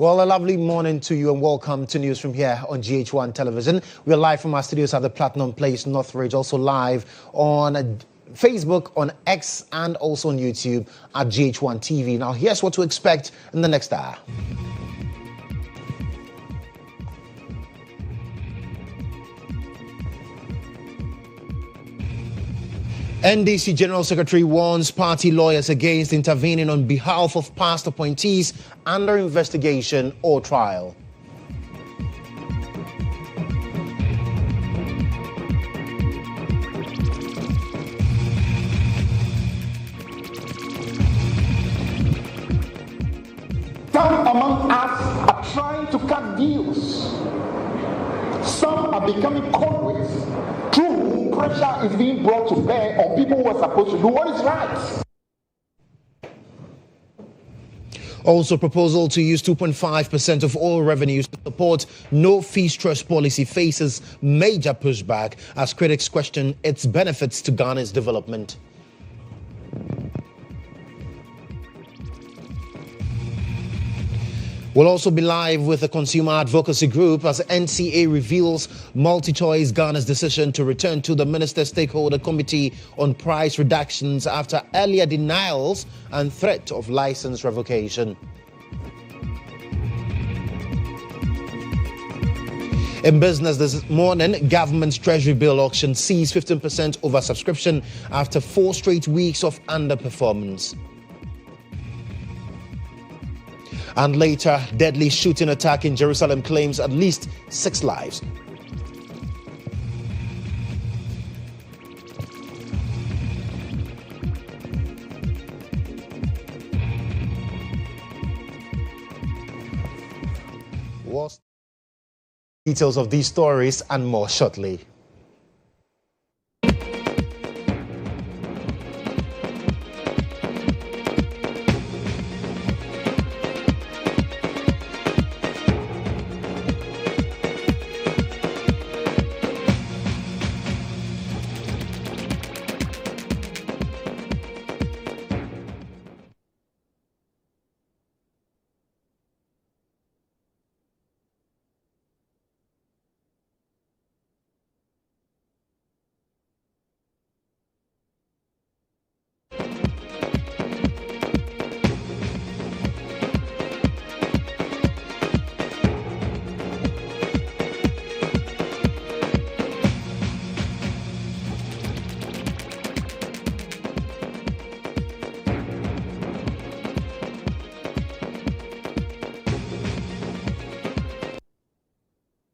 Well, a lovely morning to you and welcome to news from here on GHOne television. We're live from our studios at the Platinum Place, Northridge, also live on Facebook, on X, and also on YouTube at GHOne TV. Now, here's what to expect in the next hour. NDC General Secretary warns party lawyers against intervening on behalf of past appointees under investigation or trial. Some among us are trying to cut deals. Some are becoming conduits through whom pressure is being brought to bear on people who are supposed to do what is right. Also, proposal to use 2.5% of all revenues to support no-fees trust policy faces major pushback as critics question its benefits to Ghana's development. We'll also be live with the consumer advocacy group as NCA reveals MultiChoice Ghana's decision to return to the Minister Stakeholder Committee on price reductions after earlier denials and threat of license revocation. In business this morning, government's treasury bill auction sees 15% oversubscription after 4 straight weeks of underperformance. And later, deadly shooting attack in Jerusalem claims at least 6 lives. Details of these stories and more shortly.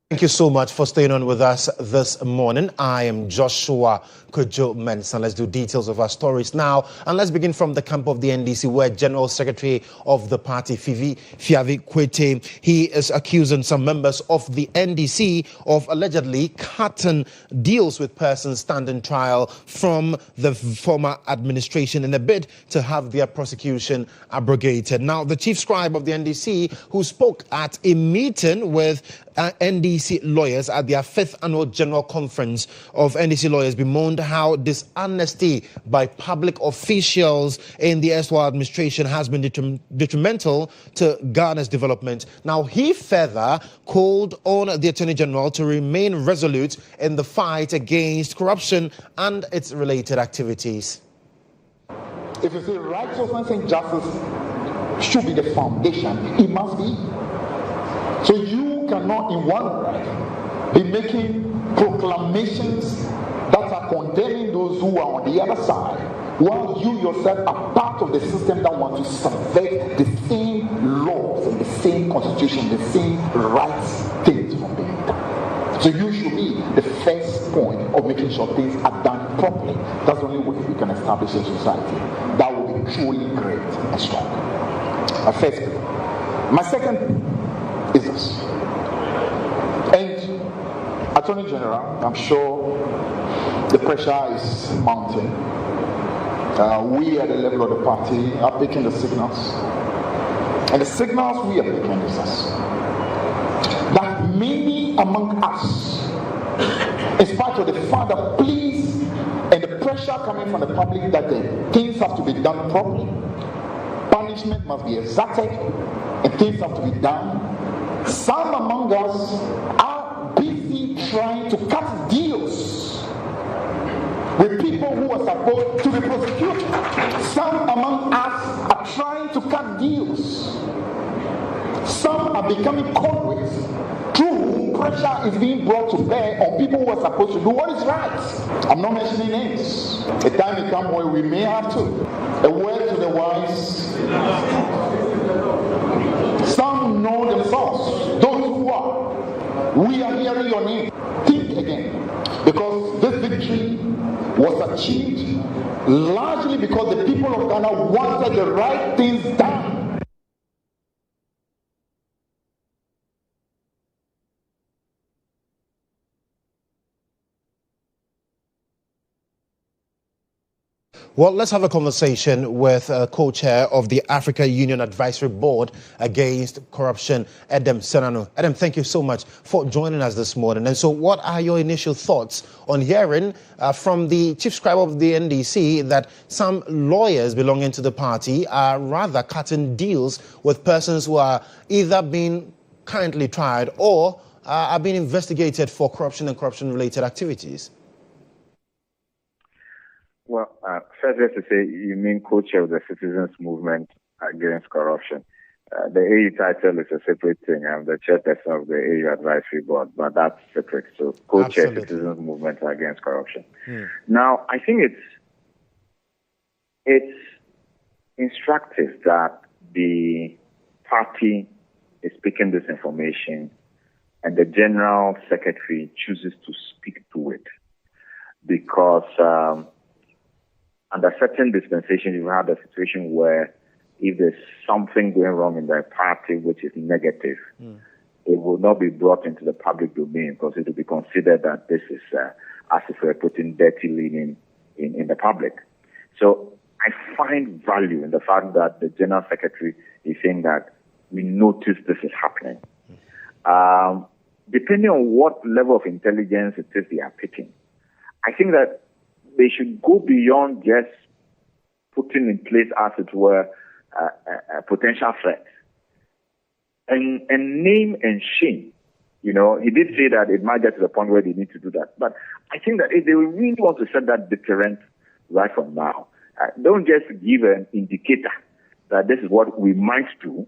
Thank you so much for staying on with us this morning. I am Joshua Kodjo Mensah. Let's do details of our stories now. And let's begin from the camp of the NDC, where General Secretary of the party, Fiavi Kwete, he is accusing some members of the NDC of allegedly cutting deals with persons standing trial from the former administration in a bid to have their prosecution abrogated. Now, the chief scribe of the NDC, who spoke at a meeting with NDC lawyers at their 5th annual general conference of NDC lawyers, bemoaned how dishonesty by public officials in the erstwhile administration has been detrimental to Ghana's development. Now, he further called on the Attorney General to remain resolute in the fight against corruption and its related activities. If you say righteousness and justice should be the foundation, it must be. So you cannot in one breath be making proclamations that are condemning those who are on the other side, while you yourself are part of the system that wants to subvert the same laws and the same constitution, the same rights things from being done. So you should be the first point of making sure things are done properly. That's the only way we can establish a society that will be truly great and strong. My first thing. My second is this. And Attorney General, I'm sure the pressure is mounting. We at the level of the party are picking the signals. And the signals we are picking is this. That many among us, in spite of the fact that pleas and the pressure coming from the public that things have to be done properly, punishment must be exacted and things have to be done. Some among us are busy trying to cut deals with people who are supposed to be prosecuted. Some among us are trying to cut deals. Some are becoming conduits through whom pressure is being brought to bear on people who are supposed to do what is right. I'm not mentioning names. A time may come where we may have to. A word to the wise. Some know themselves. Those who are. We are hearing your name. Think again. Because this victory was achieved largely because the people of Ghana wanted the right things done. Well, let's have a conversation with co-chair of the Africa Union Advisory Board Against Corruption, Edem Senanu. Edem, thank you so much for joining us this morning. And so what are your initial thoughts on hearing from the chief scribe of the NDC that some lawyers belonging to the party are rather cutting deals with persons who are either being currently tried or are being investigated for corruption and corruption-related activities? Well, first, just to say, you mean co-chair of the Citizens Movement Against Corruption. The AU title is a separate thing. I'm the chairperson of the AU Advisory Board, but that's separate. So, co-chair Citizens Movement Against Corruption. Now, I think it's instructive that the party is picking this information and the General Secretary chooses to speak to it because under certain dispensations, you have a situation where if there's something going wrong in the party which is negative, it will not be brought into the public domain because it will be considered that this is as if we're putting dirty linen in the public. So I find value in the fact that the General Secretary is saying that we notice this is happening. Depending on what level of intelligence it is they are picking, I think that they should go beyond just putting in place, as it were, a potential threat. And name and shame. You know, he did say that it might get to the point where they need to do that. But I think that if they really want to set that deterrent right from now, don't just give an indicator that this is what we might do,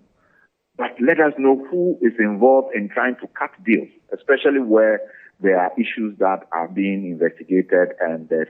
but let us know who is involved in trying to cut deals, especially where there are issues that are being investigated and there's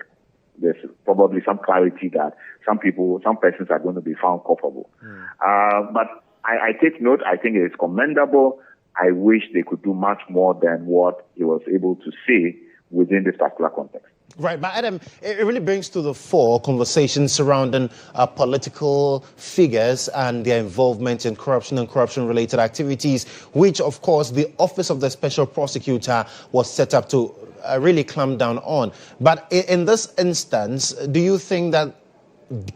probably some clarity that some persons are going to be found culpable. But I take note. I think it is commendable. I wish they could do much more than what he was able to say within this particular context. Right, but Adam, it really brings to the fore conversations surrounding political figures and their involvement in corruption and corruption-related activities, which, of course, the Office of the Special Prosecutor was set up to really clamp down on. But in this instance, do you think that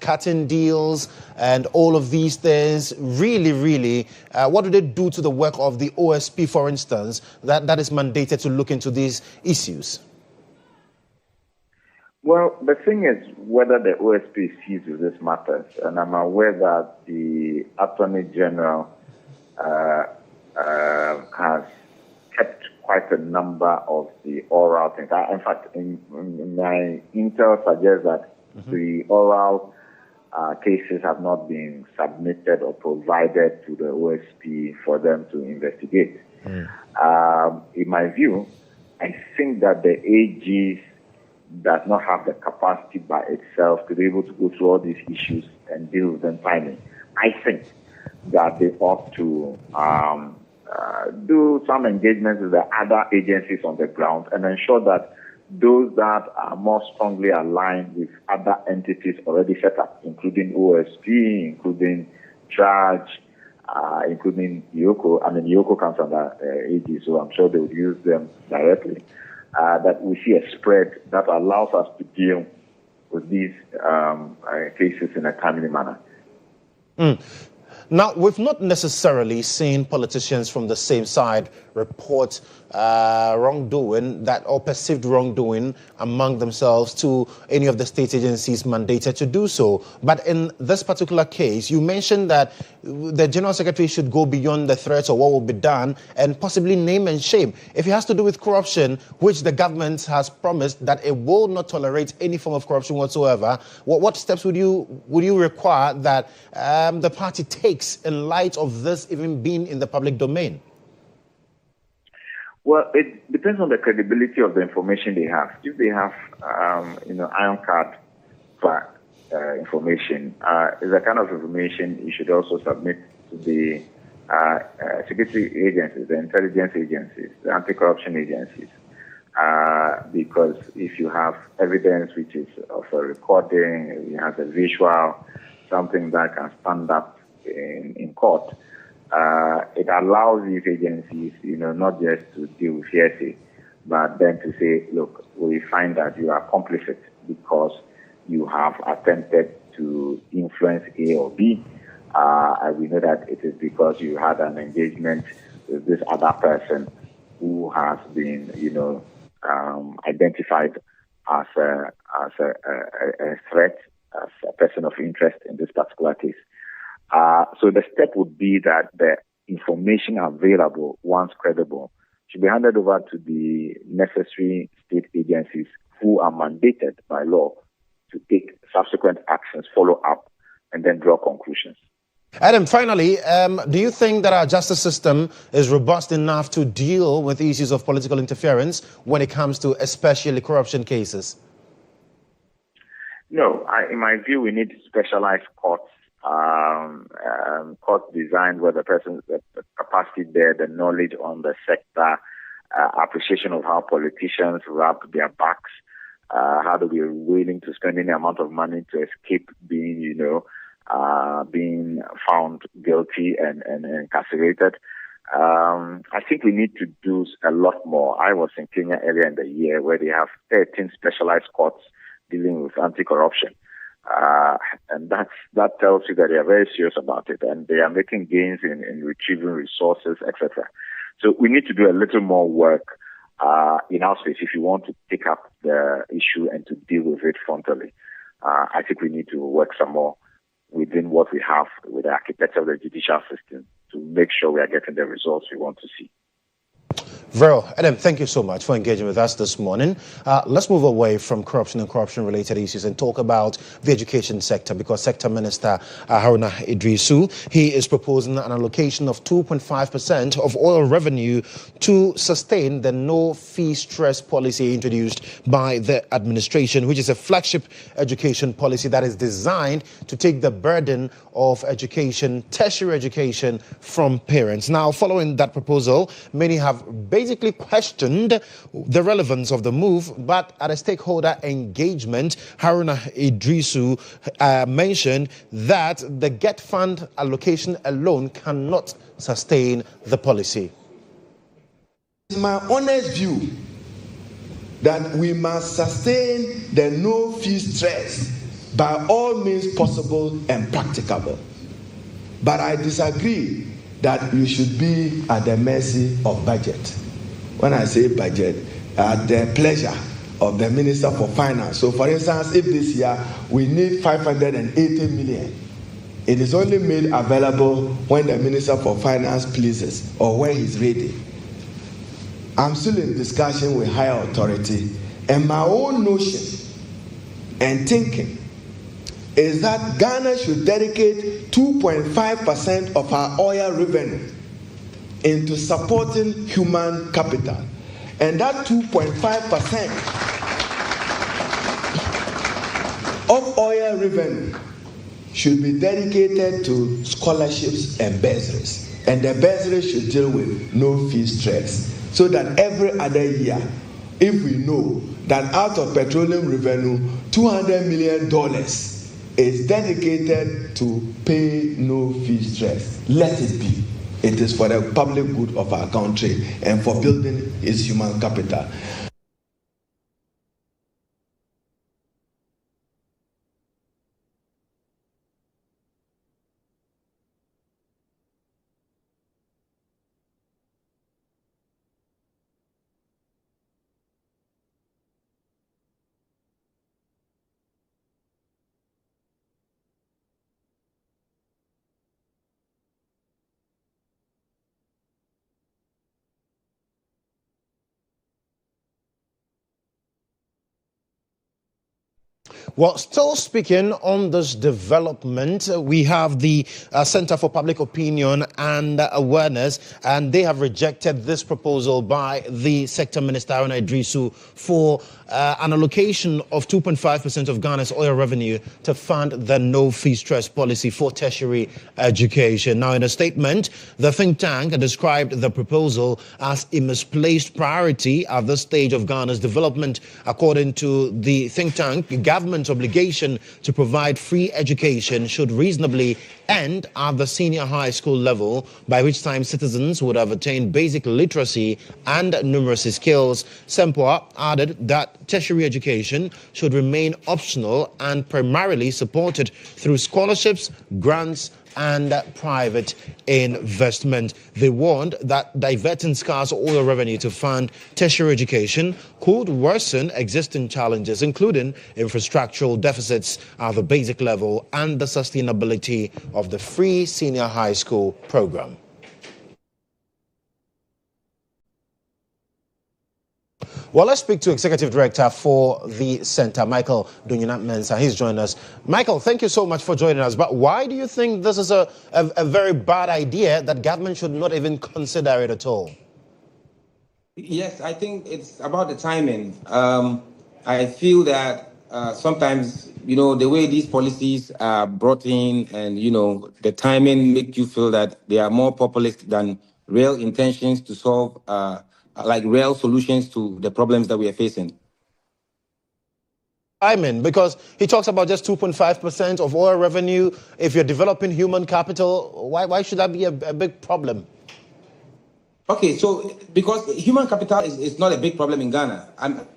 cutting deals and all of these things really, what do they do to the work of the OSP, for instance, that is mandated to look into these issues? Well, the thing is whether the OSP sees with this matters, and I'm aware that the Attorney General has kept quite a number of the oral things. In fact, in my intel suggests that the oral cases have not been submitted or provided to the OSP for them to investigate. In my view, I think that the AGs does not have the capacity by itself to be able to go through all these issues and deal with them finally. I think that they ought to do some engagements with the other agencies on the ground and ensure that those that are more strongly aligned with other entities already set up, including OSP, including Charge, including EOCO. I mean, EOCO comes under AG, so I'm sure they would use them directly. That we see a spread that allows us to deal with these cases in a timely manner. Now, we've not necessarily seen politicians from the same side report wrongdoing that or perceived wrongdoing among themselves to any of the state agencies mandated to do so. But in this particular case, you mentioned that the General Secretary should go beyond the threats of what will be done and possibly name and shame. If it has to do with corruption, which the government has promised that it will not tolerate any form of corruption whatsoever, what steps would you require that the party takes in light of this even being in the public domain? Well, it depends on the credibility of the information they have. If they have, iron card information, is the kind of information you should also submit to the security agencies, the intelligence agencies, the anti-corruption agencies. Because if you have evidence which is of a recording, you have a visual, something that can stand up in court, it allows these agencies, not just to deal with hearsay, but then to say, look, we find that you are complicit because you have attempted to influence A or B. And we know that it is because you had an engagement with this other person who has been, identified as a threat, as a person of interest in this particular case. So the step would be that the information available, once credible, should be handed over to the necessary state agencies who are mandated by law to take subsequent actions, follow up, and then draw conclusions. Adam, finally, do you think that our justice system is robust enough to deal with issues of political interference when it comes to especially corruption cases? No, in my view, we need specialized courts, courts designed where the capacity there, the knowledge on the sector, appreciation of how politicians wrap their backs, how do we be willing to spend any amount of money to escape being, being found guilty and incarcerated. I think we need to do a lot more. I was in Kenya earlier in the year where they have 13 specialized courts dealing with anti-corruption. And that tells you that they are very serious about it and they are making gains in retrieving resources, etc. So we need to do a little more work in our space if you want to pick up the issue and to deal with it frontally. I think we need to work some more within what we have with the architecture of the judicial system to make sure we are getting the results we want to see. Vero, Adam, thank you so much for engaging with us this morning. Let's move away from corruption and corruption-related issues and talk about the education sector, because Sector Minister Haruna Idrisu, he is proposing an allocation of 2.5% of oil revenue to sustain the no-fee stress policy introduced by the administration, which is a flagship education policy that is designed to take the burden of education, tertiary education, from parents. Now, following that proposal, many have basically questioned the relevance of the move, but at a stakeholder engagement, Haruna Idrisu mentioned that the GET fund allocation alone cannot sustain the policy. It's my honest view that we must sustain the no-fee stress by all means possible and practicable. But I disagree that we should be at the mercy of budget. When I say budget, at the pleasure of the Minister for Finance. So for instance, if this year we need 580 million, it is only made available when the Minister for Finance pleases or when he's ready. I'm still in discussion with higher authority, and my own notion and thinking is that Ghana should dedicate 2.5% of our oil revenue into supporting human capital. And that 2.5% of oil revenue should be dedicated to scholarships and bursaries. And the bursaries should deal with no fee stress. So that every other year, if we know that out of petroleum revenue, $200 million is dedicated to pay no fee stress, let it be. It is for the public good of our country and for building its human capital. Well, still speaking on this development, we have the Center for Public Opinion and Awareness, and they have rejected this proposal by the sector minister, Haruna Iddrisu, for an allocation of 2.5% of Ghana's oil revenue to fund the no-fee stress policy for tertiary education. Now, in a statement, the think tank described the proposal as a misplaced priority at this stage of Ghana's development. According to the think tank, the government's obligation to provide free education should reasonably end at the senior high school level, by which time citizens would have attained basic literacy and numeracy skills. Sempoa added that tertiary education should remain optional and primarily supported through scholarships, grants, and private investment. They warned that diverting scarce oil revenue to fund tertiary education could worsen existing challenges, including infrastructural deficits at the basic level and the sustainability of the free senior high school program. Well, let's speak to Executive Director for the Center, Michael Mensah. He's joined us. Michael, thank you so much for joining us. But why do you think this is a very bad idea that government should not even consider it at all? Yes, I think it's about the timing. I feel that sometimes, the way these policies are brought in and, the timing make you feel that they are more populist than real intentions to solve real solutions to the problems that we are facing. Because he talks about just 2.5% of oil revenue. If you're developing human capital, why should that be a big problem? Okay, so because human capital is not a big problem in Ghana.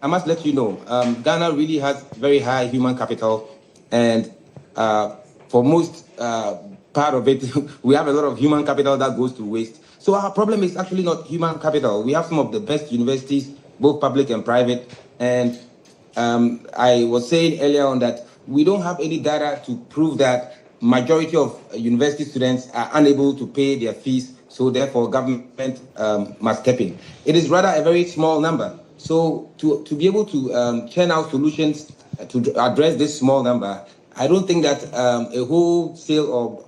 I must let you know, Ghana really has very high human capital, and for most part of it, we have a lot of human capital that goes to waste. So our problem is actually not human capital. We have some of the best universities, both public and private. And I was saying earlier on that we don't have any data to prove that majority of university students are unable to pay their fees. So therefore, government must step in. It is rather a very small number. So to be able to churn out solutions to address this small number, I don't think that a wholesale or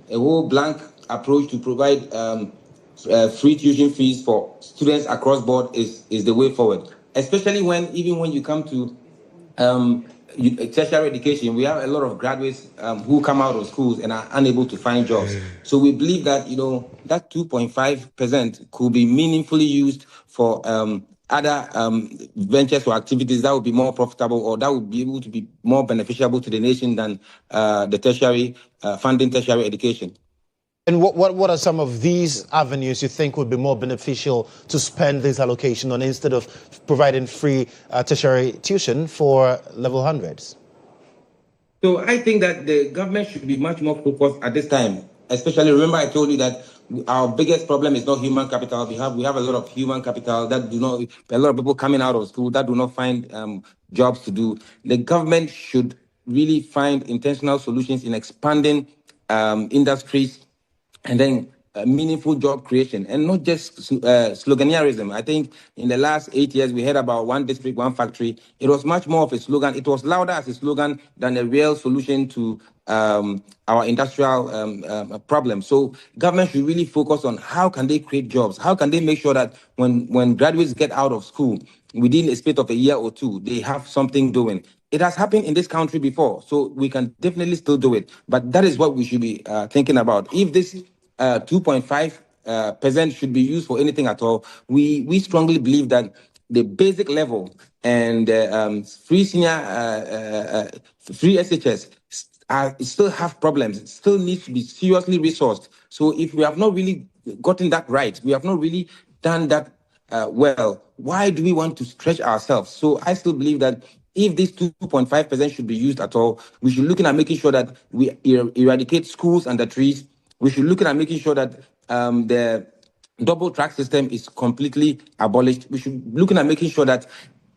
a whole blank approach to provide free tuition fees for students across board is the way forward. Especially even when you come to tertiary education, we have a lot of graduates who come out of schools and are unable to find jobs. So we believe that that 2.5% could be meaningfully used for other ventures or activities that would be more profitable, or that would be able to be more beneficial to the nation than the tertiary funding tertiary education. And what are some of these avenues you think would be more beneficial to spend this allocation on instead of providing free tertiary tuition for level hundreds? So I think that the government should be much more focused at this time. Especially, remember I told you that our biggest problem is not human capital. We have a lot of human capital a lot of people coming out of school that do not find jobs to do. The government should really find intentional solutions in expanding industries, and then meaningful job creation, and not just sloganeerism. I think in the last 8 years, we heard about one district, one factory. It was much more of a slogan. It was louder as a slogan than a real solution to our industrial problem. So government should really focus on how can they create jobs? How can they make sure that when graduates get out of school, within a space of a year or two, they have something doing? It has happened in this country before, so we can definitely still do it. But that is what we should be thinking about. If this 2.5% should be used for anything at all, we strongly believe that the basic level and free senior, free SHS still have problems. It still needs to be seriously resourced. So if we have not really gotten that right, we have not really done that well, why do we want to stretch ourselves? So I still believe that if this 2.5% should be used at all, we should look at making sure that we eradicate schools and the trees. We should look at making sure that the double track system is completely abolished. We should look at making sure that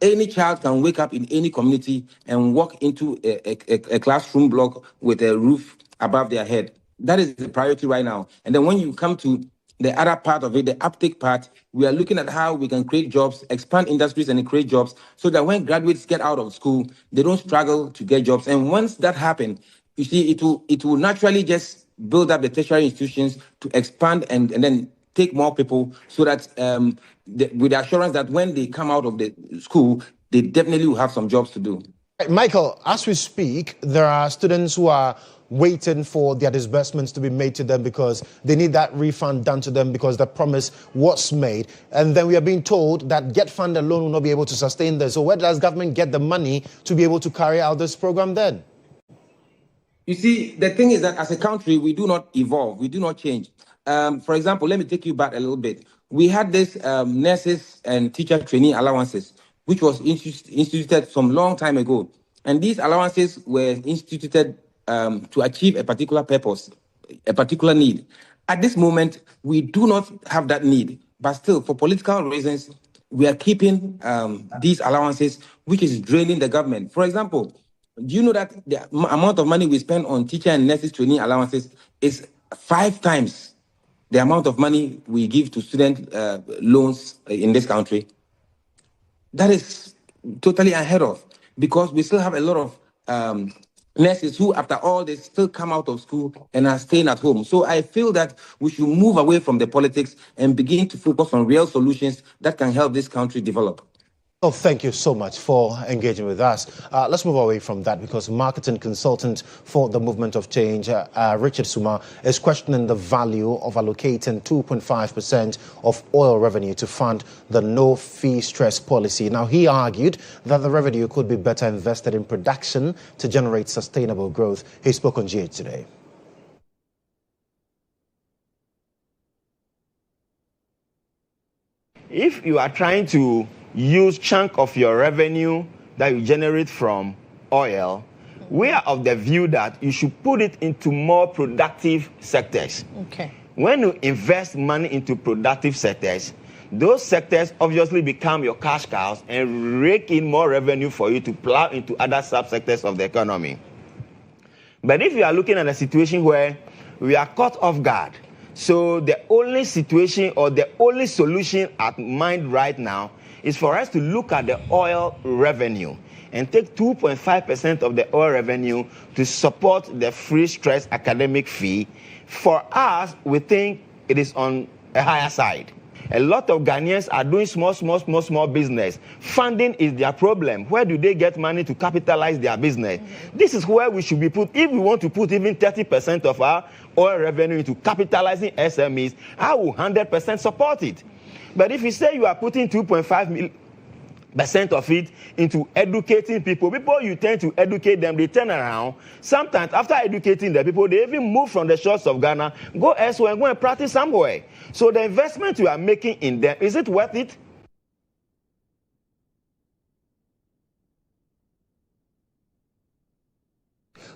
any child can wake up in any community and walk into a classroom block with a roof above their head. That is the priority right now. And then when you come to the other part of it, the uptake part, we are looking at how we can create jobs, expand industries and create jobs so that when graduates get out of school, they don't struggle to get jobs. And once that happens, you see, it will naturally just build up the tertiary institutions to expand and then take more people so that with the assurance that when they come out of the school, they definitely will have some jobs to do. Michael, as we speak, there are students who are waiting for their disbursements to be made to them because they need that refund done to them because the promise was made. And then we are being told that GetFund alone will not be able to sustain this. So where does government get the money to be able to carry out this program then? You see, the thing is that as a country, we do not evolve, we do not change. For example, let me take you back a little bit. We had this nurses and teacher trainee allowances, which was instituted some long time ago. And these allowances were instituted to achieve a particular purpose, a particular need. At this moment, we do not have that need, but still, for political reasons, we are keeping these allowances, which is draining the government. For example, do you know that the amount of money we spend on teacher and nurses training allowances is 5 times the amount of money we give to student loans in this country? That is totally unheard of because we still have a lot of nurses who, after all this, still come out of school and are staying at home. So I feel that we should move away from the politics and begin to focus on real solutions that can help this country develop. Oh, thank you so much for engaging with us. Let's move away from that because marketing consultant for the Movement of Change, Richard Suma, is questioning the value of allocating 2.5% of oil revenue to fund the no-fee stress policy. Now, he argued that the revenue could be better invested in production to generate sustainable growth. He spoke on GH today. If you are trying to use chunk of your revenue that you generate from oil, we are of the view that you should put it into more productive sectors. Okay. When you invest money into productive sectors, those sectors obviously become your cash cows and rake in more revenue for you to plow into other subsectors of the economy. But if you are looking at a situation where we are caught off guard, so the only situation or the only solution at mind right now is for us to look at the oil revenue and take 2.5% of the oil revenue to support the free stress academic fee. For us, we think it is on a higher side. A lot of Ghanaians are doing small business. Funding is their problem. Where do they get money to capitalize their business? This is where we should be put. If we want to put even 30% of our oil revenue into capitalizing SMEs, I will 100% support it. But if you say you are putting 2.5% of it into educating people you tend to educate them, they turn around. Sometimes after educating the people, they even move from the shores of Ghana, go elsewhere and go and practice somewhere. So the investment you are making in them, is it worth it?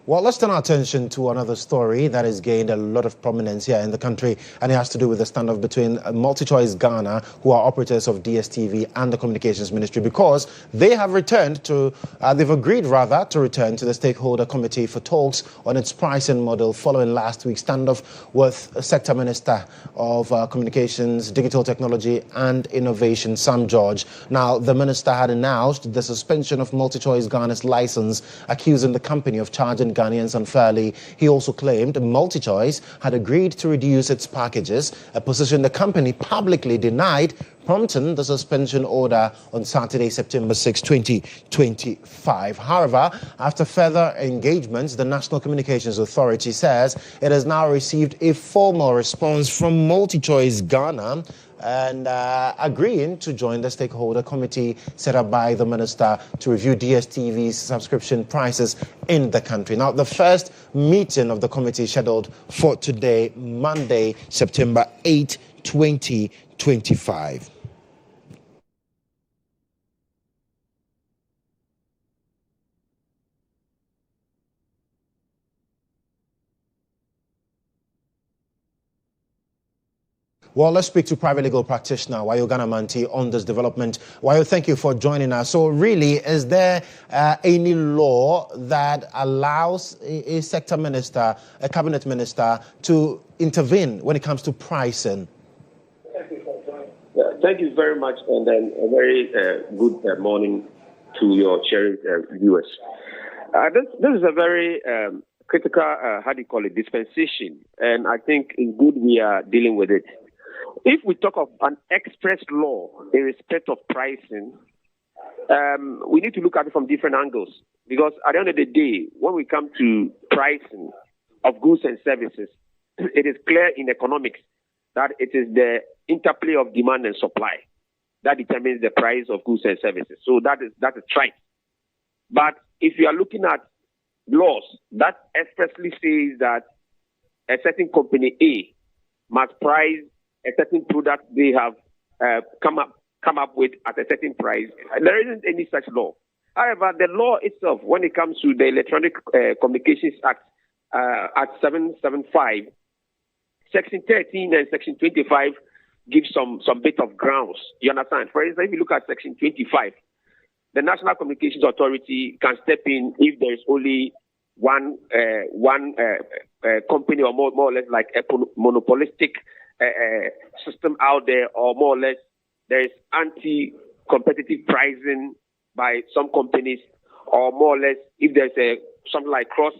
Well, let's turn our attention to another story that has gained a lot of prominence here in the country, and it has to do with the standoff between MultiChoice Ghana, who are operators of DSTV, and the Communications Ministry, because they have returned to, they've agreed rather to return to the stakeholder committee for talks on its pricing model following last week's standoff with Sector Minister of Communications, Digital Technology and Innovation, Sam George. Now, the minister had announced the suspension of MultiChoice Ghana's license, accusing the company of charging Ghanaians unfairly. He also claimed MultiChoice had agreed to reduce its packages, a position the company publicly denied, prompting the suspension order on Saturday, September 6, 2025. However, after further engagements, the National Communications Authority says it has now received a formal response from MultiChoice Ghana and agreeing to join the stakeholder committee set up by the minister to review DSTV's subscription prices in the country. Now, the first meeting of the committee is scheduled for today, Monday, September 8, 2025. Well, let's speak to private legal practitioner Wayo Ganamanti on this development. Wayo, thank you for joining us. So really, is there any law that allows a sector minister, a cabinet minister, to intervene when it comes to pricing? Thank you very much, and then a very good morning to your cherished viewers. This is a very critical, dispensation, and I think it's good we are dealing with it. If we talk of an express law in respect of pricing, we need to look at it from different angles, because at the end of the day, when we come to pricing of goods and services, it is clear in economics that it is the interplay of demand and supply that determines the price of goods and services. So that is right. But if you are looking at laws that expressly says that a certain company A must price a certain product they have come up with at a certain price, there isn't any such law. However, the law itself, when it comes to the Electronic Communications Act, Act 775, Section 13 and Section 25 give some bit of grounds. You understand? For instance, if you look at Section 25, the National Communications Authority can step in if there is only one company, or more or less like a monopolistic system out there, or more or less there is anti-competitive pricing by some companies, or more or less if there's something like cross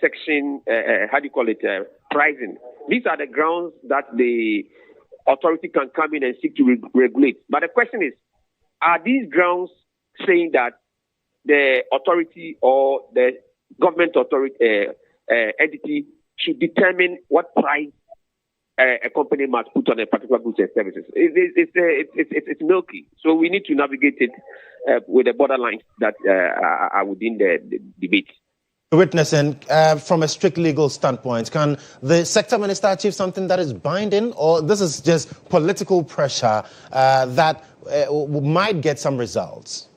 section, pricing. These are the grounds that the authority can come in and seek to regulate. But the question is, are these grounds saying that the authority or the government authority entity should determine what price a company must put on a particular goods and services? It's milky. So we need to navigate it with the borderlines that are within the debate. Witnessing, from a strict legal standpoint, can the sector minister achieve something that is binding, or this is just political pressure that might get some results?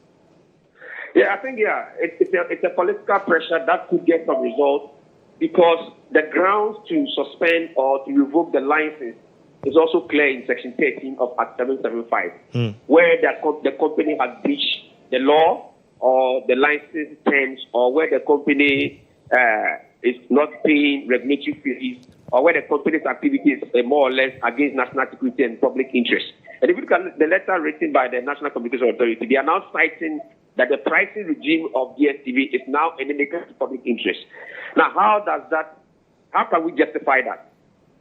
Yeah, I think, it's a political pressure that could get some results, because the grounds to suspend or to revoke the license is also clear in Section 13 of Act 775, where the company has breached the law or the license terms, or where the company is not paying regulatory fees, or where the company's activities are more or less against national security and public interest. And if you look at the letter written by the National Communications Authority, they are now citing that the pricing regime of DSTV is now endemic to public interest. Now, how can we justify that?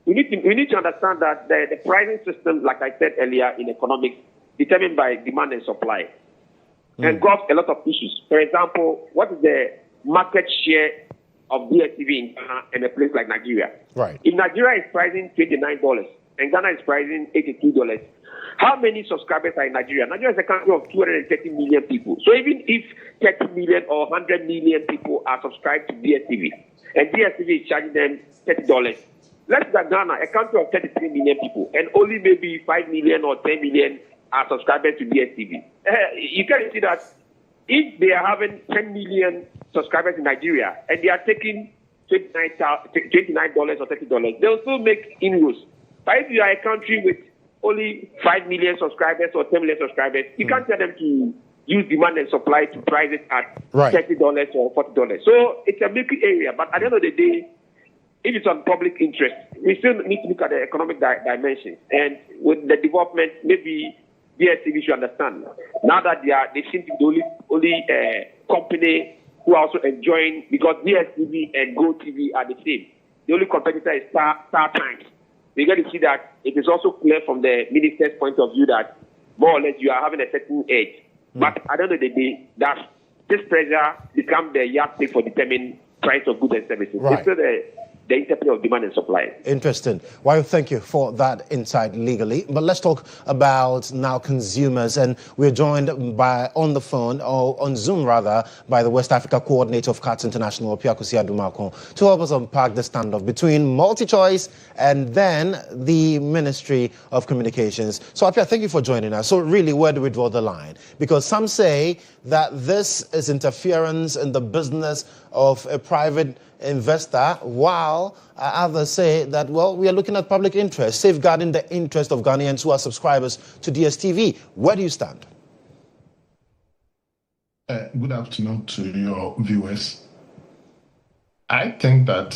We need to understand that the pricing system, like I said earlier in economics, determined by demand and supply, engulfs a lot of issues. For example, what is the market share of DSTV in Ghana and a place like Nigeria? Right. If Nigeria is pricing $29 and Ghana is pricing $82, how many subscribers are in Nigeria? Nigeria is a country of 230 million people. So even if 30 million or 100 million people are subscribed to DSTV, and DSTV is charging them $30, let's look at Ghana, a country of 33 million people, and only maybe 5 million or 10 million are subscribers to DSTV. You can see that if they are having 10 million subscribers in Nigeria and they are taking $29 or $30, they'll still make inroads. But if you are a country with only 5 million subscribers or 10 million subscribers, you can't tell them to use demand and supply to price it at $30 or $40. So it's a milky area. But at the end of the day, if it's on public interest, we still need to look at the economic dimensions. And with the development, maybe DSTV should understand now that they seem to be the only company who are also enjoying, because DSTV and GoTV are the same. The only competitor is Star Times. We get to see that it is also clear from the minister's point of view that more or less you are having a certain edge. But at the end of the day, that this pressure becomes the yardstick for determining price of goods and services. Right. It's the interplay of demand and supply. Interesting. Well, thank you for that insight legally. But let's talk about now consumers. And we're joined on the phone, or on Zoom rather, by the West Africa Coordinator of CATS International, Opiakusi Adumakon, to help us unpack the standoff between MultiChoice and then the Ministry of Communications. So, Apia, thank you for joining us. So really, where do we draw the line? Because some say that this is interference in the business of a private investor, while others say that, well, we are looking at public interest, safeguarding the interest of Ghanaians who are subscribers to DSTV. Where do you stand? Good afternoon to your viewers. I think that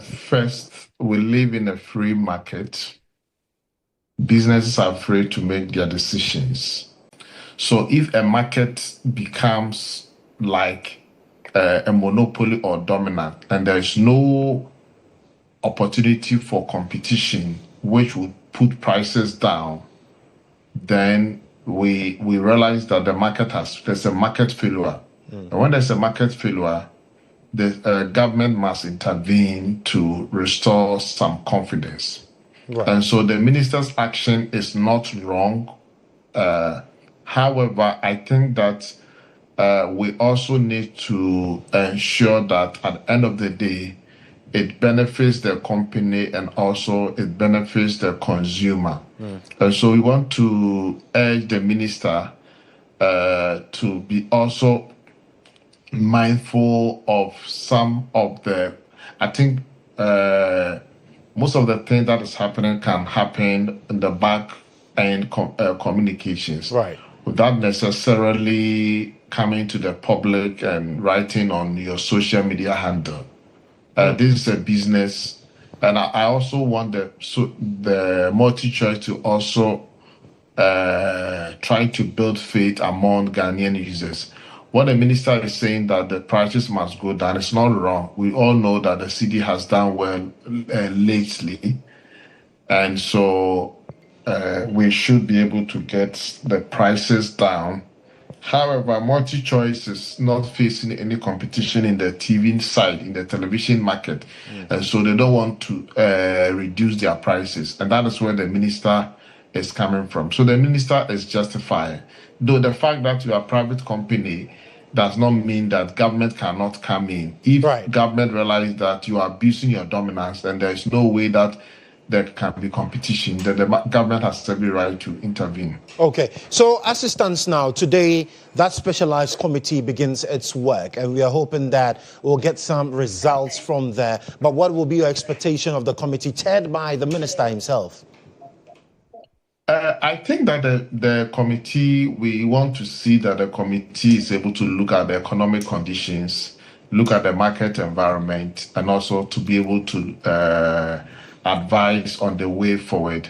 first, we live in a free market. businesses are afraid to make their decisions. So if a market becomes like a monopoly or dominant, and there is no opportunity for competition, which would put prices down, then we realize that there's a market failure. And when there's a market failure, the government must intervene to restore some confidence. Right. And so the minister's action is not wrong. However, I think that we also need to ensure that at the end of the day, it benefits the company and also it benefits the consumer. And so we want to urge the minister to be also mindful of some of the, I think most of the things that is happening can happen in the back end communications. Right. Without necessarily coming to the public and writing on your social media handle. This is a business, and I also want the multi-choice to also try to build faith among Ghanaian users. What the minister is saying that the prices must go down, it's not wrong. We all know that the city has done well lately, and so we should be able to get the prices down. However, multi-choice is not facing any competition in the TV side, in the television market. And so they don't want to reduce their prices. And that is where the minister is coming from. So the minister is justified. Though the fact that you are a private company does not mean that government cannot come in. If government realizes that you are abusing your dominance, then there is no way that there can be competition, that the government has every right to intervene. Okay, so as it stands now, today, that specialized committee begins its work, and we are hoping that we'll get some results from there. But what will be your expectation of the committee chaired by the minister himself? I think that the committee, we want to see that the committee is able to look at the economic conditions, look at the market environment, and also to be able to advise on the way forward.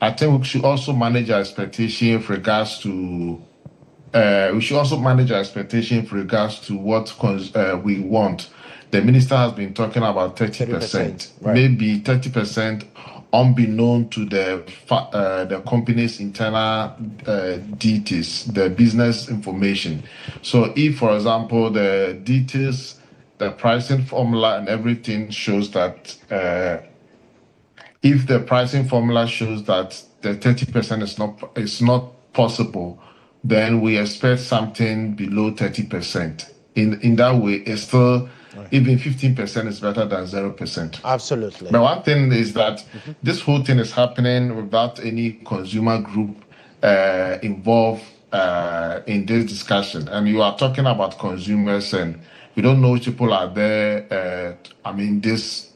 I think we should also manage our expectation with regards to what we want. The minister has been talking about 30%, right. Maybe 30% unbeknown to the company's internal details, the business information. So if, for example, the details, the pricing formula and everything shows that if the pricing formula shows that the 30% is not possible, then we expect something below 30%. In that way, it's still even 15% is better than 0%. Absolutely. But one thing is that this whole thing is happening without any consumer group involved in this discussion. And you are talking about consumers, and we don't know which people are there. This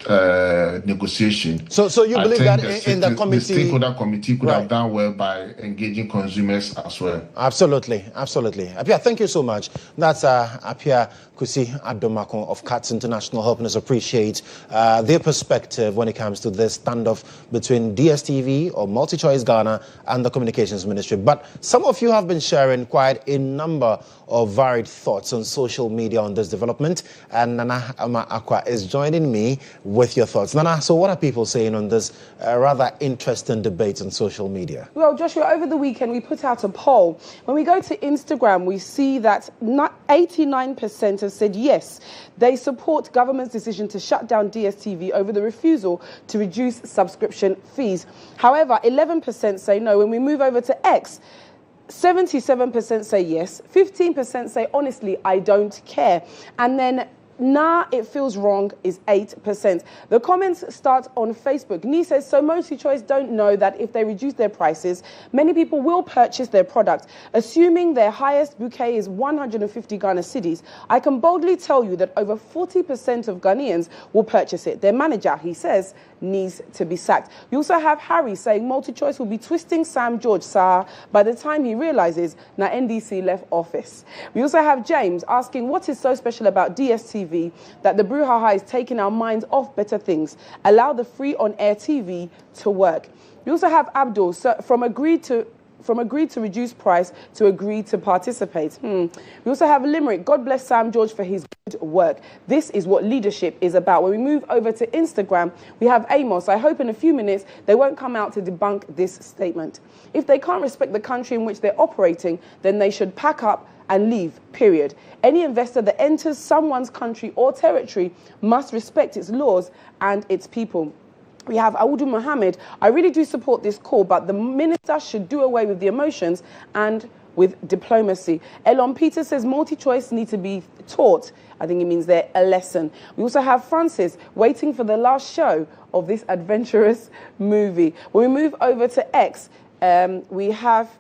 negotiation. So you believe that in the committee, the stakeholder committee could have done well by engaging consumers as well. Absolutely. Apia, thank you so much. That's Apia Kusi Adomako of CATS International, helping us appreciate their perspective when it comes to this standoff between DSTV or MultiChoice Ghana and the Communications Ministry. But some of you have been sharing quite a number of varied thoughts on social media on this development, and Nana Ama Akwa is joining me with your thoughts. Nana, so what are people saying on this rather interesting debate on social media? Well, Joshua, over the weekend we put out a poll. When we go to Instagram, we see that 89% have said yes, they support government's decision to shut down DSTV over the refusal to reduce subscription fees. However, 11% say no. When we move over to X, 77% say yes, 15% say, honestly, I don't care. And then, nah, it feels wrong is 8%. The comments start on Facebook. Nee says, so MultiChoice don't know that if they reduce their prices, many people will purchase their product. Assuming their highest bouquet is 150 Ghana cedis, I can boldly tell you that over 40% of Ghanaians will purchase it. Their manager, he says, needs to be sacked. We also have Harry saying MultiChoice will be twisting Sam George Sir by the time he realizes na NDC left office. We also have James asking what is so special about DSTV that the brouhaha is taking our minds off better things. Allow the free on-air TV to work. We also have Abdul, so from agreed to reduce price to agree to participate. We also have Limerick. God bless Sam George for his good work. This is what leadership is about. When we move over to Instagram, we have Amos. I hope in a few minutes they won't come out to debunk this statement. If they can't respect the country in which they're operating, then they should pack up and leave, period. Any investor that enters someone's country or territory must respect its laws and its people. We have Audu Mohammed. I really do support this call, but the minister should do away with the emotions and with diplomacy. Elon Peter says multi-choice need to be taught. I think it means they're a lesson. We also have Francis waiting for the last show of this adventurous movie. When we move over to X, we have,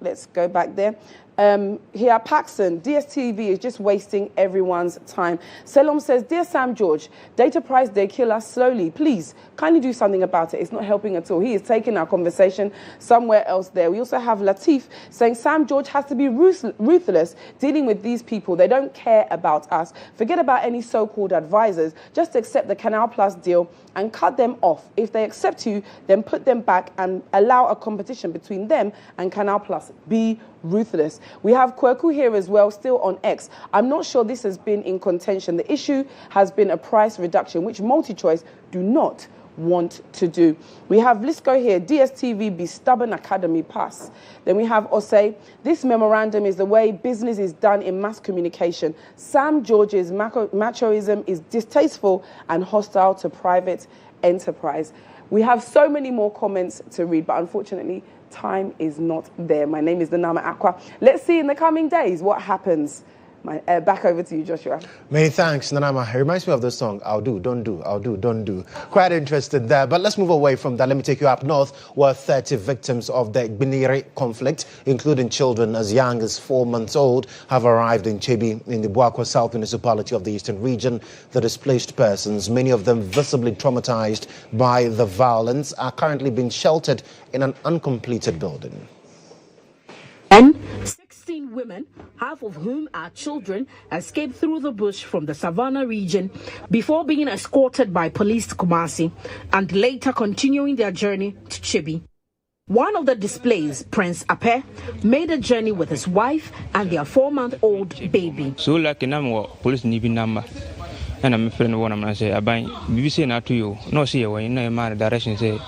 let's go back there. Here, Paxson, DSTV is just wasting everyone's time. Selom says, Dear Sam George, data price, they kill us slowly. Please, kindly do something about it. It's not helping at all. He is taking our conversation somewhere else there. We also have Latif saying Sam George has to be ruthless dealing with these people. They don't care about us. Forget about any so-called advisors. Just accept the Canal Plus deal and cut them off. If they accept you, then put them back and allow a competition between them and Canal Plus. Be ruthless. We have Kweku here as well, still on X. I'm not sure this has been in contention. The issue has been a price reduction, which MultiChoice do not want to do. We have Lisco here, DSTV be stubborn academy pass. Then we have Osei. This memorandum is the way business is done in mass communication. Sam George's machoism is distasteful and hostile to private enterprise. We have so many more comments to read, but unfortunately, time is not there. My name is Danama Aqua. Let's see in the coming days what happens. Back over to you, Joshua. Many thanks, Nanama. It reminds me of the song, I'll do, don't do, I'll do, don't do. Quite interested there. But let's move away from that. Let me take you up north, where 30 victims of the Gbinyiri conflict, including children as young as 4 months old, have arrived in Chebi in the Boakwa South Municipality of the Eastern Region. The displaced persons, many of them visibly traumatized by the violence, are currently being sheltered in an uncompleted building. And 16 women, half of whom are children, escaped through the bush from the Savannah region before being escorted by police to Kumasi and later continuing their journey to Chebi. One of the displaced, Prince Ape, made a journey with his wife and their 4-month-old baby. So like police need number. And I'm a friend one I say, I buy BBC not to you. No see when you know direction say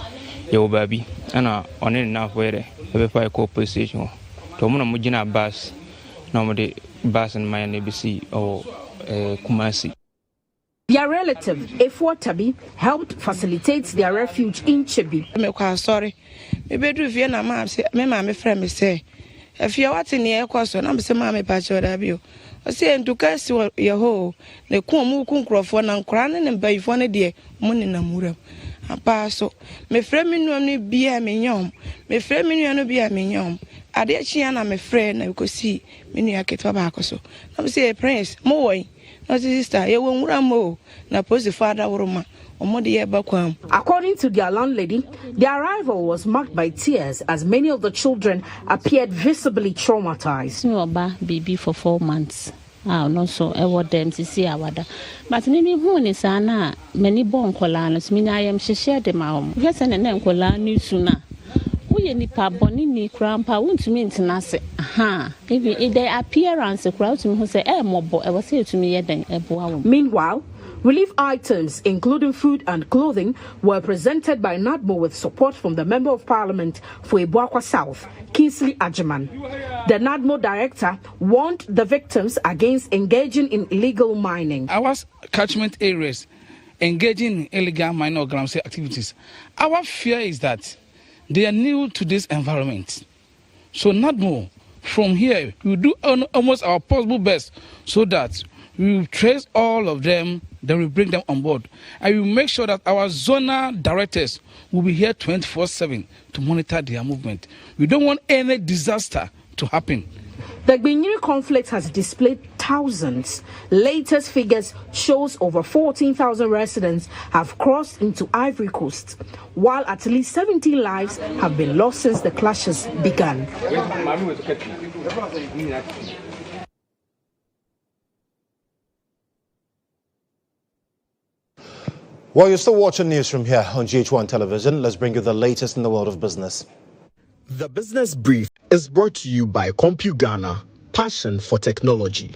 your baby. And on it enough where every fire police station. Tomuna mujina bus, normally bus and my NBC or Kumasi. Their relative, Efo Tabi, helped facilitate their refuge in Chebi. I'm sorry. Maybe do Vienna, ma'am, say, my friend, me say, if you are in the air course, I'm saying, Mammy Patch or W. I say, to cast your hole, the Kumu Kunkrophone and crying and bay for a dear, money namura. A passo, me friend me no be a mignon, me friend me no be a mignon. I did she and I'm a friend, I could see many a tobacco. So I'm say, Prince, more, not sister, you won't run more, na post the father or ma, or more the year back. According to their landlady, their arrival was marked by tears as many of the children appeared visibly traumatized. No, baby for 4 months. No, so I want them to see our water. But Nini Hoon is Anna, many born colanos, mean I am share them out. Yes, and then cola new sooner. We any pa bonini grandpa won't mean to Nasa. Ha, if their appearance a crowd to me who say, mobile, I was here to me yet then a bow. Meanwhile, relief items, including food and clothing, were presented by NADMO with support from the Member of Parliament for Boakwa South, Kingsley Ajiman. The NADMO director warned the victims against engaging in illegal mining. Our catchment areas engaging in illegal mining or ground activities. Our fear is that they are new to this environment. So NADMO, from here, we will do almost our possible best so that we will trace all of them, then we bring them on board. And we will make sure that our zonal directors will be here 24/7 to monitor their movement. We don't want any disaster to happen. The Gbinyiri conflict has displaced thousands. Latest figures shows over 14,000 residents have crossed into Ivory Coast, while at least 70 lives have been lost since the clashes began. Well, you're still watching news from here on GHOne television. Let's bring you the latest in the world of business. The Business Brief is brought to you by CompuGhana, passion for technology.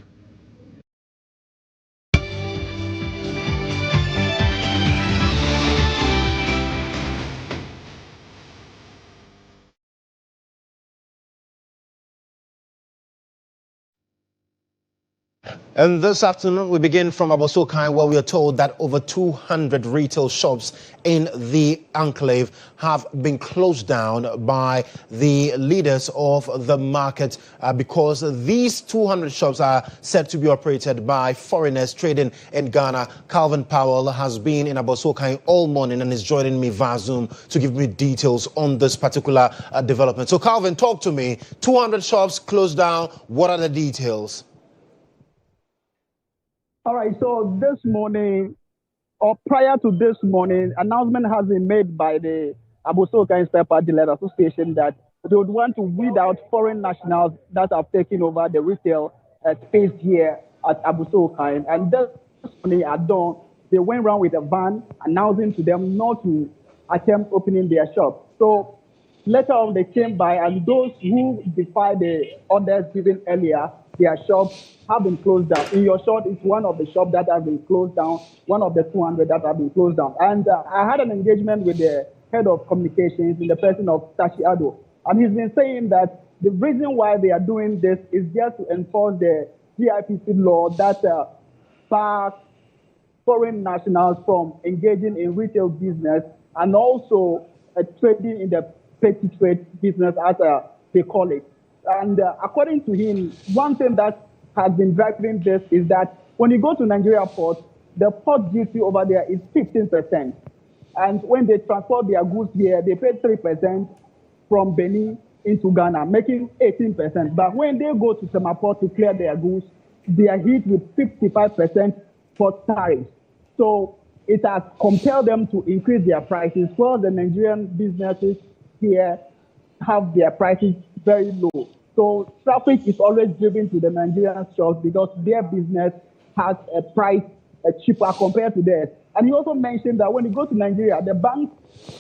And this afternoon, we begin from Abossey Okai, where we are told that over 200 retail shops in the enclave have been closed down by the leaders of the market because these 200 shops are said to be operated by foreigners trading in Ghana. Calvin Powell has been in Abossey Okai all morning and is joining me via Zoom to give me details on this particular development. So, Calvin, talk to me. 200 shops closed down. What are the details? All right, so this morning, or prior to this morning, announcement has been made by the Abossey Okai Spare Part Dealers Association that they would want to weed out foreign nationals that have taken over the retail space here at Abossey Okai. And this morning at dawn, they went around with a van announcing to them not to attempt opening their shop. So later on, they came by, and those who defied the orders given earlier, their shops have been closed down. In your shop, it's one of the shops that have been closed down, one of the 200 that have been closed down. And I had an engagement with the head of communications in the person of Tashi Ado. And he's been saying that the reason why they are doing this is just to enforce the GIPC law that bars foreign nationals from engaging in retail business and also trading in the petty trade business, as they call it. And according to him, one thing that has been driving this is that when you go to Nigeria port, the port duty over there is 15%. And when they transport their goods here, they pay 3% from Benin into Ghana, making 18%. But when they go to Semaport to clear their goods, they are hit with 55% for tariffs. So it has compelled them to increase their prices, while the Nigerian businesses here have their prices very low. So traffic is always driven to the Nigerian shops because their business has a price cheaper compared to theirs. And he also mentioned that when you go to Nigeria, the banks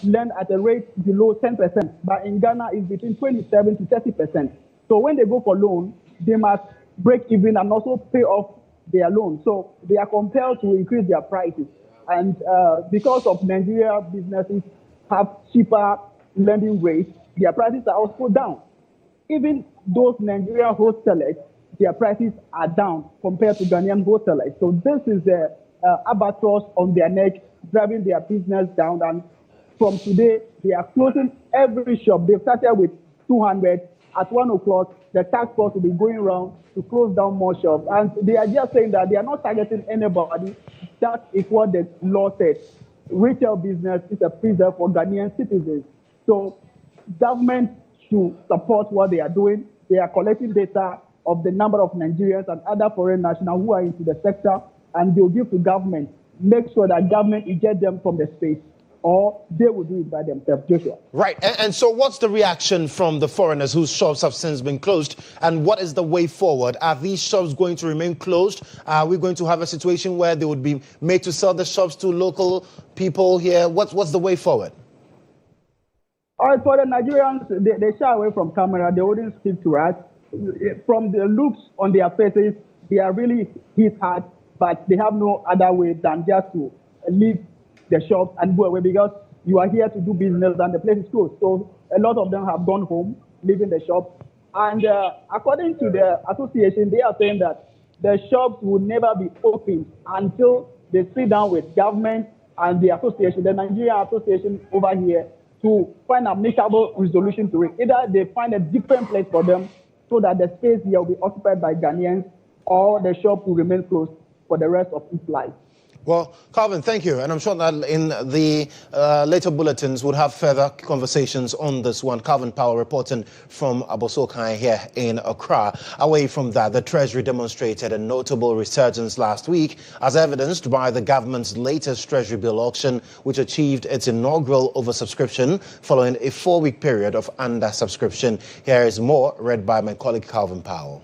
lend at a rate below 10%, but in Ghana it's between 27 to 30%. So when they go for loan, they must break even and also pay off their loan. So they are compelled to increase their prices. And because of Nigeria businesses have cheaper lending rates, their prices are also down. Even those Nigerian wholesalers, their prices are down compared to Ghanaian wholesalers. So this is the albatross on their neck, driving their business down. And from today, they are closing every shop. They started with 200. At 1 o'clock, the task force will be going around to close down more shops. And they are just saying that they are not targeting anybody. That is what the law says. Retail business is a preserve for Ghanaian citizens. So government to support what they are doing. They are collecting data of the number of Nigerians and other foreign nationals who are into the sector, and they'll give to government. Make sure that government eject them from the space, or they will do it by themselves, Joshua. Right, and so what's the reaction from the foreigners whose shops have since been closed, and what is the way forward? Are these shops going to remain closed? Are we going to have a situation where they would be made to sell the shops to local people here? What's the way forward? All right, for the Nigerians, they shy away from camera. They wouldn't speak to us. From the looks on their faces, they are really hit hard, but they have no other way than just to leave the shop and go away because you are here to do business and the place is closed. So a lot of them have gone home, leaving the shop. And according to the association, they are saying that the shops will never be opened until they sit down with government and the association, the Nigerian association over here, to find an amicable resolution to it. Either they find a different place for them so that the space here will be occupied by Ghanaians, or the shop will remain closed for the rest of its life. Well, Calvin, thank you. And I'm sure that in the later bulletins we'll have further conversations on this one. Calvin Powell reporting from Abossey Okai here in Accra. Away from that, the Treasury demonstrated a notable resurgence last week, as evidenced by the government's latest Treasury bill auction, which achieved its inaugural oversubscription following a 4-week period of under-subscription. Here is more, read by my colleague Calvin Powell.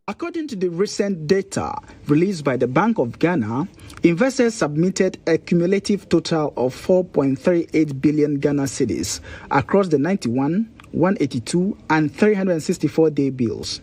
According to the recent data released by the Bank of Ghana, investors submitted a cumulative total of 4.38 billion Ghana cedis across the 91, 182, and 364-day bills.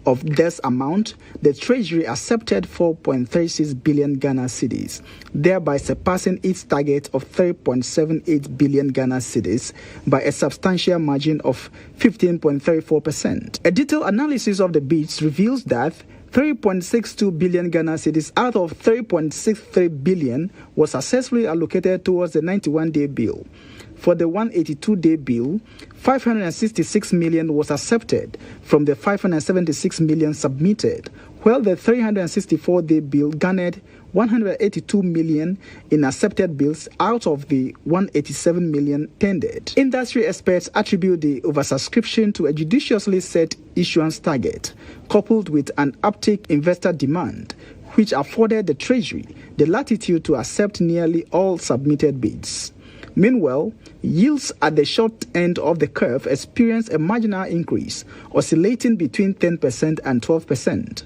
Of this amount, the Treasury accepted 4.36 billion Ghana cedis, thereby surpassing its target of 3.78 billion Ghana cedis by a substantial margin of 15.34%. A detailed analysis of the bids reveals that 3.62 billion Ghana cedis out of 3.63 billion was successfully allocated towards the 91-day bill. For the 182-day bill, 566 million was accepted from the 576 million submitted, while the 364-day bill garnered 182 million in accepted bills out of the 187 million tendered. Industry experts attribute the oversubscription to a judiciously set issuance target, coupled with an uptick investor demand, which afforded the Treasury the latitude to accept nearly all submitted bids. Meanwhile, yields at the short end of the curve experienced a marginal increase, oscillating between 10% and 12%.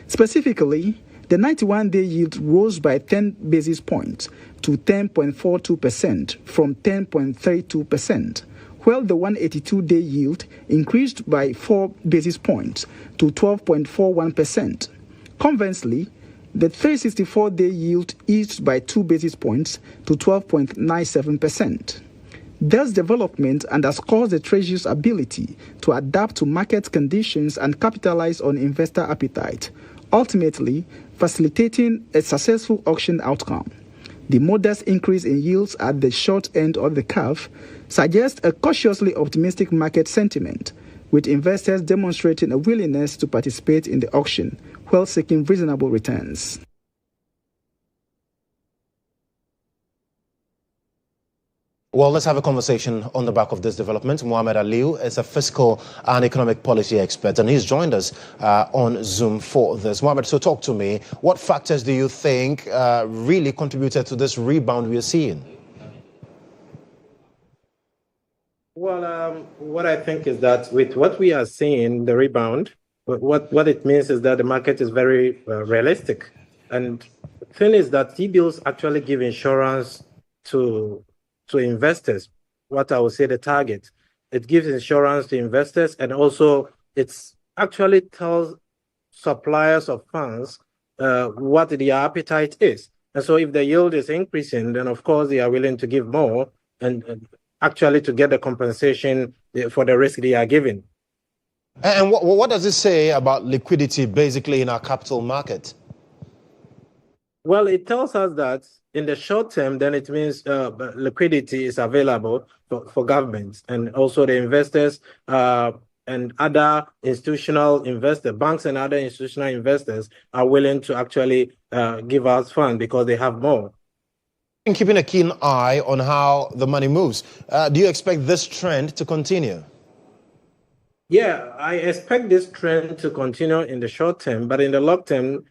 Specifically, the 91-day yield rose by 10 basis points to 10.42% from 10.32%, while the 182-day yield increased by 4 basis points to 12.41%. Conversely, the 364-day yield eased by 2 basis points to 12.97%. This development underscores the Treasury's ability to adapt to market conditions and capitalize on investor appetite, ultimately facilitating a successful auction outcome. The modest increase in yields at the short end of the curve suggests a cautiously optimistic market sentiment, with investors demonstrating a willingness to participate in the auction while seeking reasonable returns. Well, let's have a conversation on the back of this development. Mohamed Aliu is a fiscal and economic policy expert, and he's joined us on Zoom for this. Mohamed, so talk to me. What factors do you think really contributed to this rebound we are seeing? Well, what I think is that with what we are seeing, the rebound, what it means is that the market is very realistic. And the thing is that T-bills actually give insurance to investors, what I would say the target. It gives insurance to investors, and also it's actually tells suppliers of funds what their appetite is. And so if the yield is increasing, then of course they are willing to give more and actually to get the compensation for the risk they are giving. And what does it say about liquidity basically in our capital market? Well, it tells us that in the short term, then it means liquidity is available for governments and also the investors and other institutional investors, banks and other institutional investors are willing to actually give us funds because they have more. And keeping a keen eye on how the money moves, do you expect this trend to continue? Yeah, I expect this trend to continue in the short term, but in the long term,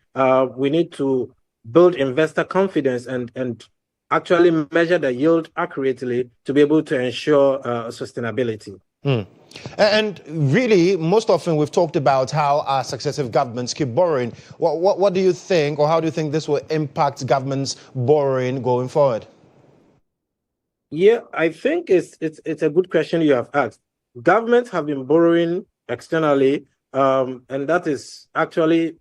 we need to build investor confidence and actually measure the yield accurately to be able to ensure sustainability. And really, most often we've talked about how our successive governments keep borrowing. What do you think, or how do you think this will impact governments' borrowing going forward? Yeah, I think it's a good question you have asked. Governments have been borrowing externally, and that is actually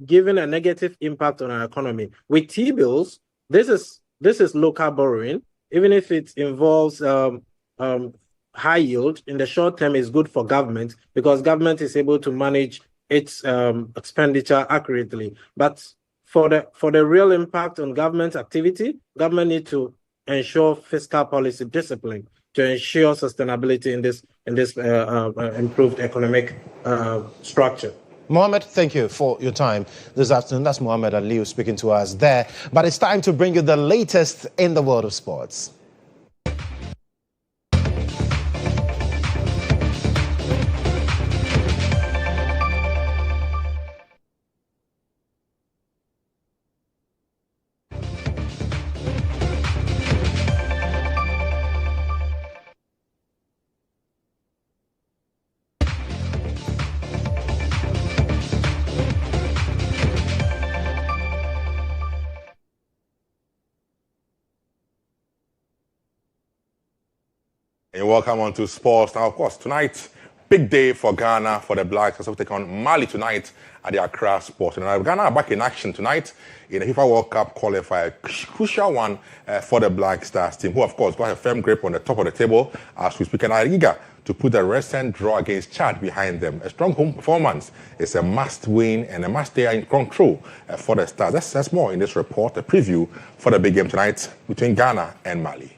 giving a negative impact on our economy. With T-bills, this is local borrowing, even if it involves high yield. In the short term, is good for government because government is able to manage its expenditure accurately. But for the real impact on government activity, government need to ensure fiscal policy discipline to ensure sustainability in this improved economic structure. Mohamed, thank you for your time this afternoon. That's Mohamed Aliu speaking to us there. But it's time to bring you the latest in the world of sports. And welcome on to sports. Now, of course, tonight, big day for Ghana, for the Blacks, as we take on Mali tonight at the Accra Sports. And Ghana are back in action tonight in the FIFA World Cup qualifier, crucial one for the Black Stars team, who, of course, got a firm grip on the top of the table as we speak and are eager to put the recent draw against Chad behind them. A strong home performance is a must-win and a must-stay in control for the Stars. That's more in this report, a preview for the big game tonight between Ghana and Mali.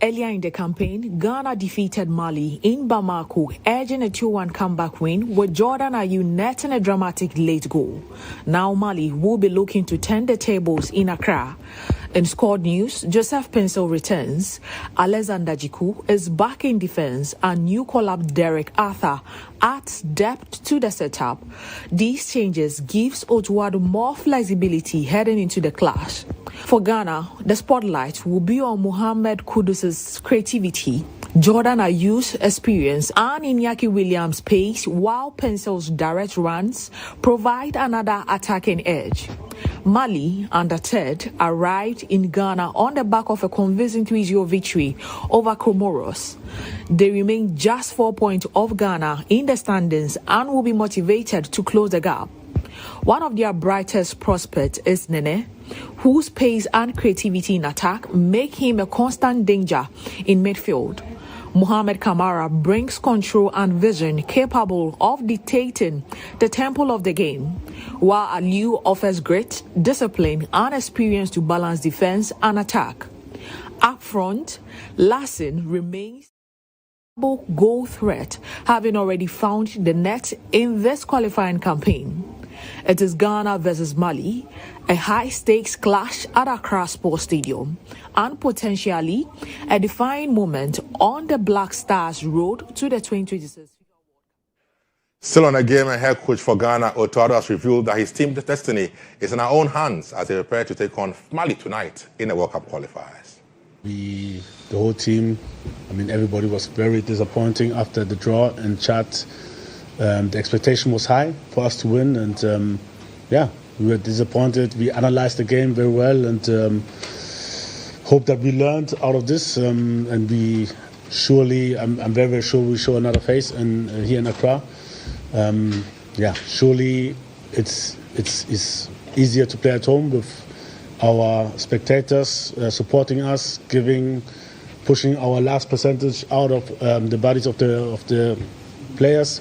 Earlier in the campaign, Ghana defeated Mali in Bamako, edging a 2-1 comeback win with Jordan Ayew netting a dramatic late goal. Now Mali will be looking to turn the tables in Accra. In squad news, Joseph Pencil returns, Alexander Jiku is back in defense, and new call-up Derek Arthur adds depth to the setup. These changes gives Otuado more flexibility heading into the clash. For Ghana, the spotlight will be on Mohamed Kudus's creativity, Jordan Ayew's experience, and Iñaki Williams' pace, while Pencil's direct runs provide another attacking edge. Mali, under Ted, arrived in Ghana on the back of a convincing 3-0 victory over Comoros. They remain just 4 points off Ghana in the standings and will be motivated to close the gap. One of their brightest prospects is Nene, whose pace and creativity in attack make him a constant danger in midfield. Mohamed Kamara brings control and vision capable of dictating the tempo of the game, while Aliyu offers grit, discipline, and experience to balance defense and attack. Up front, Lassen remains goal threat, having already found the net in this qualifying campaign. It is Ghana versus Mali, a high-stakes clash at Accra Sports Stadium, and potentially a defining moment on the Black Stars' road to the 2026. Still on the game, a head coach for Ghana, Otuado, has revealed that his team's destiny is in our own hands as they prepare to take on Mali tonight in the World Cup qualifiers. The whole team, everybody was very disappointing after the draw in Chad. The expectation was high for us to win, and we were disappointed. We analyzed the game very well and hope that we learned out of this. And we surely, I'm very, very sure we show another face here in Accra. Surely it's easier to play at home with our spectators supporting us, pushing our last percentage out of the bodies of the players.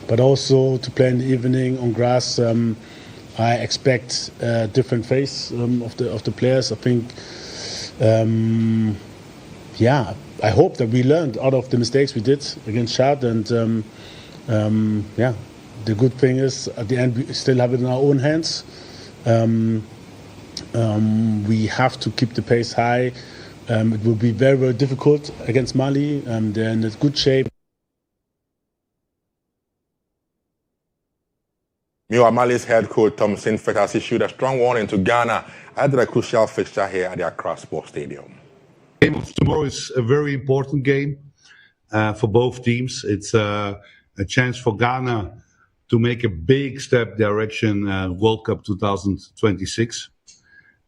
But also to play in the evening on grass, I expect a different face of the players. I think, I hope that we learned out of the mistakes we did against Chad. And the good thing is at the end we still have it in our own hands. We have to keep the pace high. It will be very, very difficult against Mali. They're in a good shape. Meanwhile, Mali's head coach Tom Sinfet has issued a strong warning to Ghana ahead of a crucial fixture here at the Accra Sports Stadium. The game of tomorrow is a very important game for both teams. It's a chance for Ghana to make a big step direction World Cup 2026.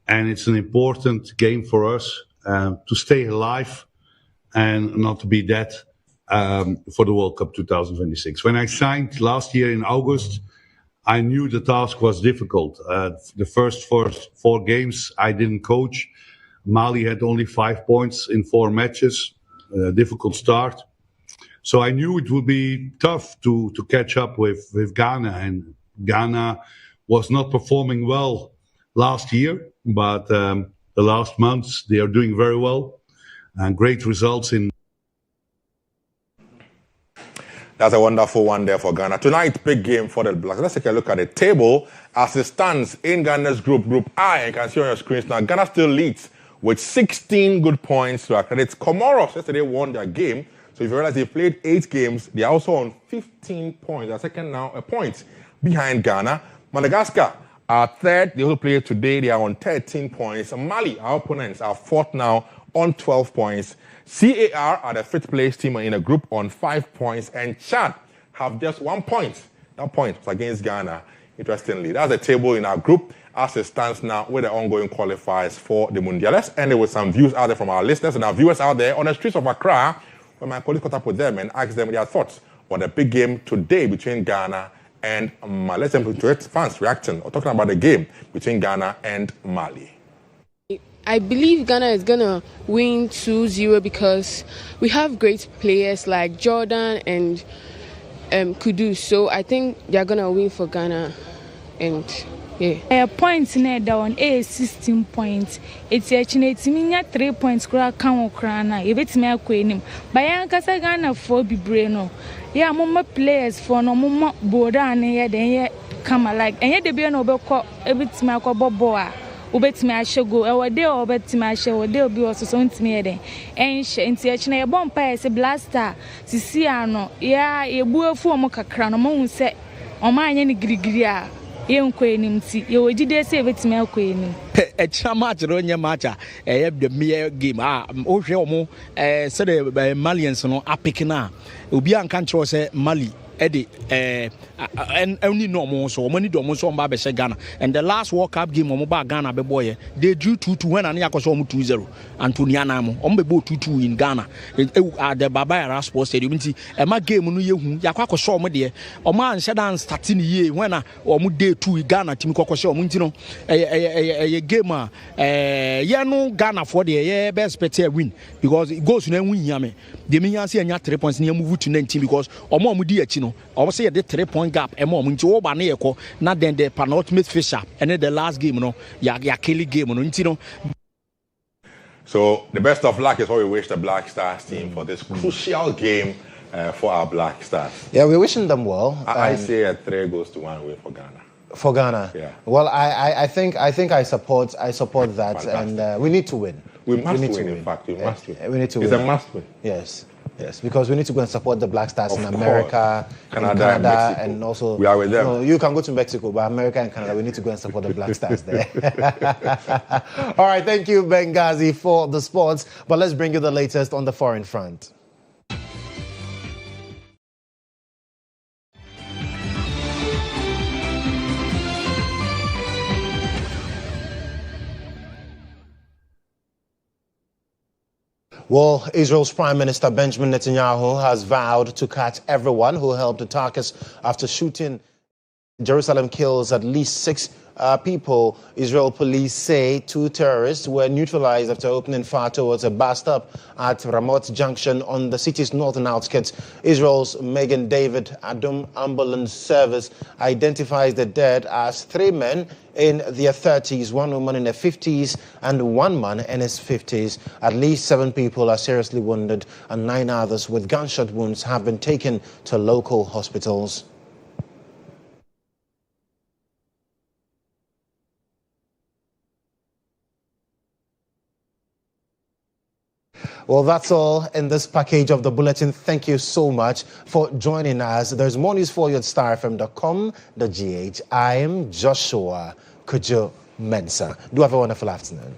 And it's an important game for us to stay alive and not to be dead for the World Cup 2026. When I signed last year in August, I knew the task was difficult. The first 4 games I didn't coach. Mali had only 5 points in 4 matches, a difficult start. So I knew it would be tough to catch up with Ghana. And Ghana was not performing well last year, but the last months they are doing very well. And great results in. That's a wonderful one there for Ghana. Tonight, big game for the Blacks. Let's take a look at the table as it stands in Ghana's Group I. You can see on your screens now, Ghana still leads with 16 good points to accredit. Comoros yesterday won their game. So if you realize they played 8 games, they are also on 15 points. They're second now, a point behind Ghana. Madagascar are third. They will play today. They are on 13 points. Mali, our opponents, are fourth now on 12 points. CAR are the 5th place team in a group on 5 points, and Chad have just 1 point. That point was against Ghana, interestingly. That's the table in our group as it stands now with the ongoing qualifiers for the Mundial. Let's end it with some views out there from our listeners and our viewers out there on the streets of Accra, when my colleague caught up with them and asked them their thoughts on the big game today between Ghana and Mali. Let's listen to fans reacting or talking about the game between Ghana and Mali. I believe Ghana is going to win 2-0 because we have great players like Jordan and Kodjo. So I think they're going to win for Ghana. And yeah. Points in down 16 points. It's actually 3 points. Krana. If it's me, Queen. Bayan Casa Ghana for Bibreno. Yeah, Mama players for no Mama Boda and yeah, then yeah, come like and yet the be no beko every time I boa. Ubetimi ashego ewode obetimi ashe wode obi ososo ntimi yede enhye nti echine ebompa ese blaster sisi ano ya ebu afu omo kakra no mo se omo anye ni girigiri a yenkọ enim ti ye wogide se ebetimi akọ enim echira match ro nye match a the mere game o hwe omo se the Malians no apikina obi anka nchiro se Mali Eddie, only no more so many domos on Babesha Ghana. And the last World Cup game on Ghana, be boy, they drew 2-2 when Aniakosom 2-0. Antonianamo, on the boat 2-2 in Ghana. At the Babaya Sports Stadium. And my game on you, Yakako saw me there. Or man said, I'm starting year when I or day 2 in Ghana, Timoko show, Muntino, a gamer, no Ghana for the best better win because it goes to them win Yame. The Miansi and 3 points near move to 19 because or more Mudiachino. I would say the 3-point gap and more into Obaneko, not then the penultimate fisher, and then the last game, Kelly game, So the best of luck is what we wish the Black Stars team for this crucial game for our Black Stars. Yeah, we're wishing them well. I say a 3-1 win for Ghana. For Ghana, yeah. Well, I think I support that, and we need to win. We must win. In fact, we must win. We need to win. It's a must win. Yes, because we need to go and support the Black Stars in America, Canada, and also we are with them. No, you can go to Mexico, but America and Canada, we need to go and support the Black Stars there. All right, thank you, Benghazi, for the sports. But let's bring you the latest on the foreign front. Well, Israel's Prime Minister Benjamin Netanyahu has vowed to catch everyone who helped attack us after shooting. Jerusalem kills at least 6 people. Israel police say 2 terrorists were neutralized after opening fire towards a bus stop at Ramot Junction on the city's northern outskirts. Israel's Magen David Adom Ambulance Service identifies the dead as 3 men in their 30s, 1 woman in her 50s, and 1 man in his 50s. At least 7 people are seriously wounded, and 9 others with gunshot wounds have been taken to local hospitals. Well, that's all in this package of the bulletin. Thank you so much for joining us. There's more news for you at starfm.com.gh. I am Joshua Kodjo Mensah. Do have a wonderful afternoon.